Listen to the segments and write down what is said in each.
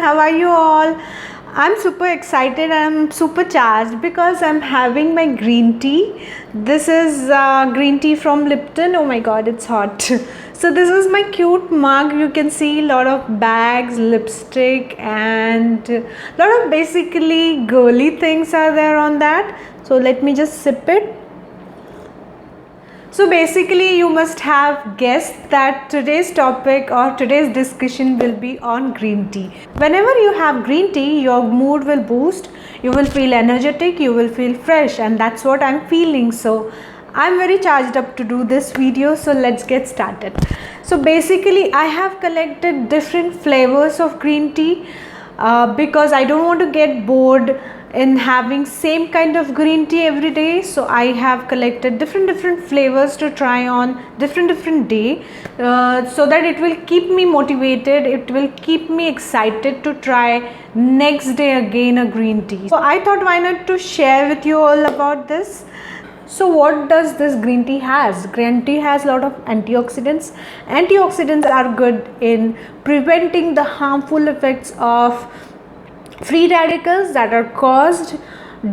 how are you all? I'm super excited, I'm super charged because I'm having my green tea. This is green tea from Lipton. Oh my god, it's hot. So this is my cute mug. You can see a lot of bags, lipstick, and a lot of basically girly things are there on that. So let me just sip it. So basically you must have guessed that today's topic or today's discussion will be on green tea. Whenever you have green tea, your mood will boost, you will feel energetic, you will feel fresh, and that's what I'm feeling. So I'm very charged up to do this video, so let's get started. So basically I have collected different flavors of green tea because I don't want to get bored in having same kind of green tea every day. So I have collected different flavors to try on different day, so that it will keep me motivated, it will keep me excited to try next day again a green tea. So I thought, why not to share with you all about this. So what does this green tea has? Green tea has a lot of antioxidants. Antioxidants are good in preventing the harmful effects of free radicals that are caused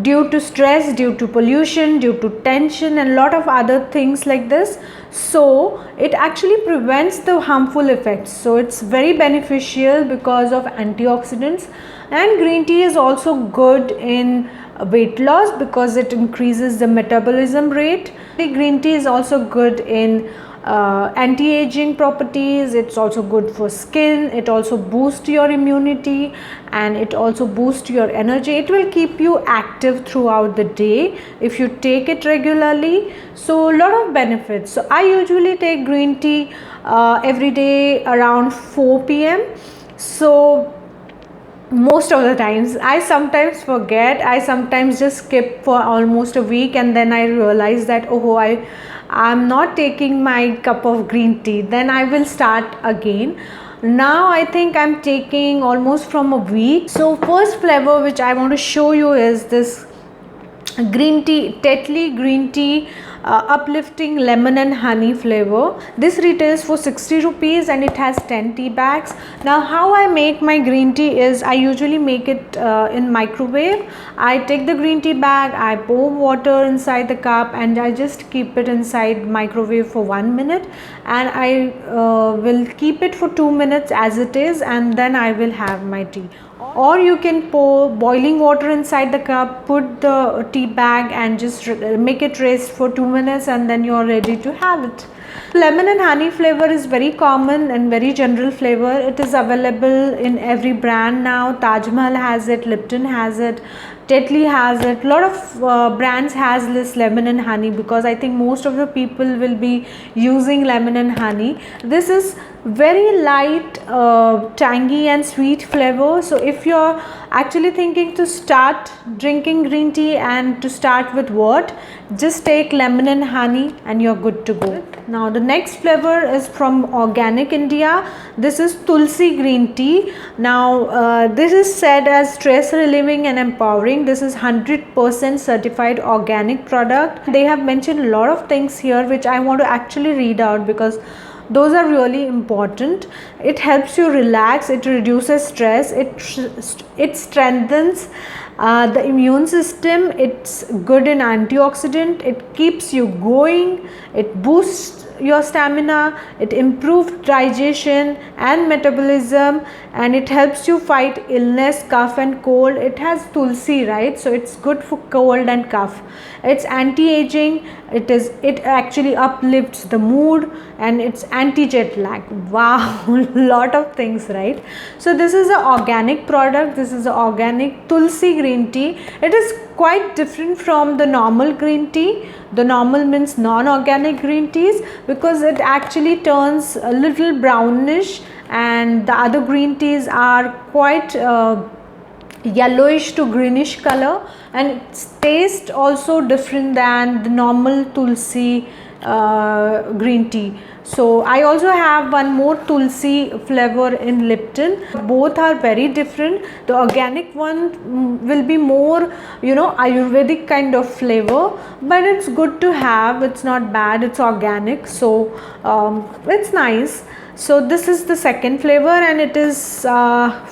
due to stress, due to pollution, due to tension, and a lot of other things like this. So it actually prevents the harmful effects. So it's very beneficial because of antioxidants. And green tea is also good in weight loss because it increases the metabolism rate. The green tea is also good in anti-aging properties. It's also good for skin. It also boosts your immunity and it also boosts your energy. It will keep you active throughout the day if you take it regularly. So a lot of benefits. So I usually take green tea every day around 4 p.m. So most of the times, I sometimes forget, I sometimes just skip for almost a week, and then I realize that I'm not taking my cup of green tea. Then I will start again. Now I think I'm taking almost from a week. So first flavor which I want to show you is this green tea, Tetley green tea uplifting lemon and honey flavor. This retails for 60 rupees and it has 10 tea bags. Now how I make my green tea is I usually make it in microwave. I take the green tea bag, I pour water inside the cup and I just keep it inside microwave for 1 minute, and I will keep it for 2 minutes as it is, and then I will have my tea. Or you can pour boiling water inside the cup, put the tea bag and just make it rest for 2 minutes, and then you are ready to have it. Lemon and honey flavor is very common and very general flavor. It is available in every brand now. Taj Mahal has it, Lipton has it, Tetley has it. A lot of brands has this lemon and honey because I think most of the people will be using lemon and honey. This is very light, tangy and sweet flavor. So if you're actually thinking to start drinking green tea and to start with what, just take lemon and honey and you're good to go. Now the next flavor is from Organic India. This is Tulsi green tea. Now this is said as stress relieving and empowering. This is 100% certified organic product. They have mentioned a lot of things here which I want to actually read out because those are really important. It helps you relax, it reduces stress, it strengthens the immune system, it's good in antioxidant, it keeps you going, it boosts your stamina, it improves digestion and metabolism, and it helps you fight illness, cough and cold. It has tulsi, right? So it's good for cold and cough. It's anti-aging, it actually uplifts the mood, and it's anti-jet lag. Wow, lot of things, right? So this is an organic product. This is an organic Tulsi green tea. It is quite different from the normal green tea. The normal means non-organic green teas, because it actually turns a little brownish, and the other green teas are quite yellowish to greenish color, and its taste also different than the normal tulsi green tea. So I also have one more tulsi flavor in Lipton. Both are very different. The organic one will be more, you know, Ayurvedic kind of flavor, but it's good to have. It's not bad. It's organic, so it's nice. So this is the second flavor, and it is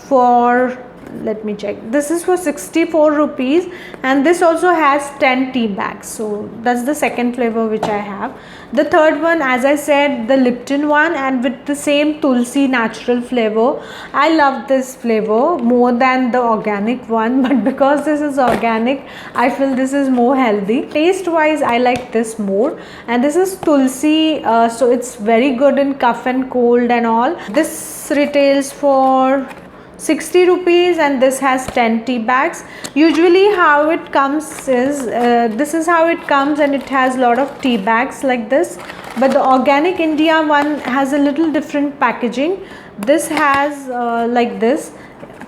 for, let me check, this is for 64 rupees, and this also has 10 tea bags. So that's the second flavor which I have. The third one, as I said, the Lipton one, and with the same tulsi natural flavor. I love this flavor more than the organic one, but because this is organic, I feel this is more healthy. Taste wise, I like this more, and this is tulsi, so it's very good in cough and cold and all. This retails for 60 rupees, and this has 10 tea bags. Usually how it comes is, this is how it comes, and it has a lot of tea bags like this, but the Organic India one has a little different packaging. This has like this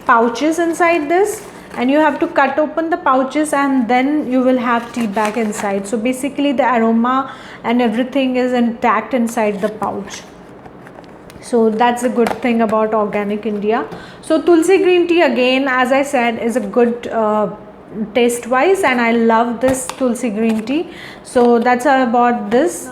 pouches inside this, and you have to cut open the pouches, and then you will have tea bag inside. So basically the aroma and everything is intact inside the pouch. So that's a good thing about Organic India. So Tulsi green tea, again, as I said, is a good taste wise, and I love this Tulsi green tea. So that's all about this.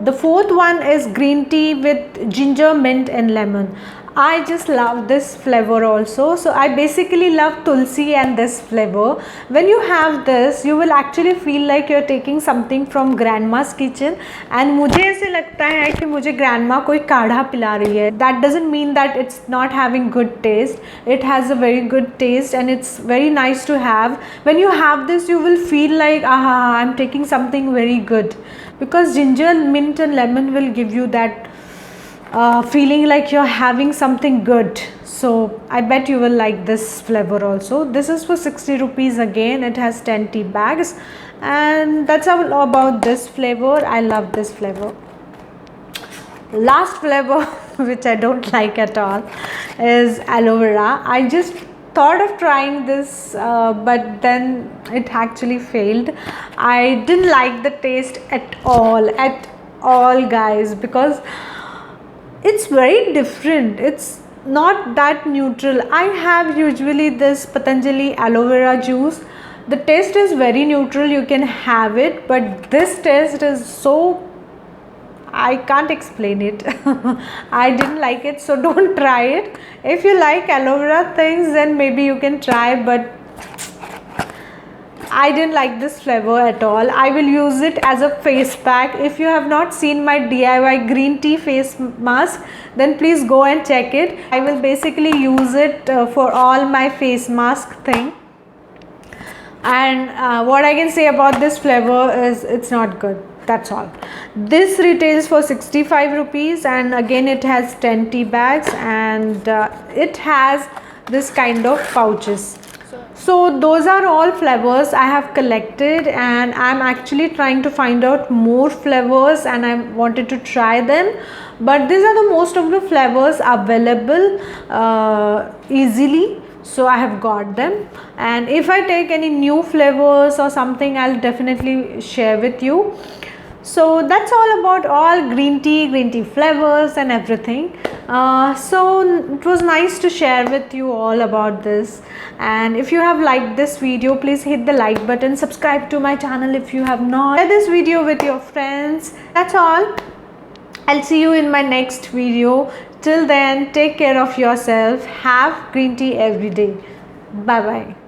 The fourth one is green tea with ginger, mint and lemon. I just love this flavor also. So I basically love Tulsi and this flavor. When you have this, you will actually feel like you're taking something from grandma's kitchen, and मुझे ऐसे लगता है कि मुझे grandma कोई काढ़ा पिला रही है. That doesn't mean that it's not having good taste. It has a very good taste, and it's very nice to have. When you have this, you will feel like, aha, I'm taking something very good, because ginger, mint and lemon will give you that feeling like you're having something good. So I bet you will like this flavor also. This is for 60 rupees again. It has 10 tea bags, and that's all about this flavor. I love this flavor. Last flavor which I don't like at all is aloe vera. I just thought of trying this, but then it actually failed. I didn't like the taste at all guys, because it's very different. It's not that neutral. I have usually this Patanjali aloe vera juice. The taste is very neutral, you can have it, but this taste is so, I can't explain it. I didn't like it, so don't try it. If you like aloe vera things, then maybe you can try, but I didn't like this flavor at all. I will use it as a face pack. If you have not seen my DIY green tea face mask, then please go and check it. I will basically use it for all my face mask thing. And what I can say about this flavor is it's not good. That's all. This retails for 65 rupees, and again it has 10 tea bags, and it has this kind of pouches. So those are all flavors I have collected, and I'm actually trying to find out more flavors, and I wanted to try them, but these are the most of the flavors available easily. So I have got them, and if I take any new flavors or something, I'll definitely share with you. So that's all about all green tea flavors and everything. So it was nice to share with you all about this, and if you have liked this video, please hit the like button, subscribe to my channel if you have not, share this video with your friends. That's all. I'll see you in my next video. Till then, take care of yourself. Have green tea every day. Bye bye.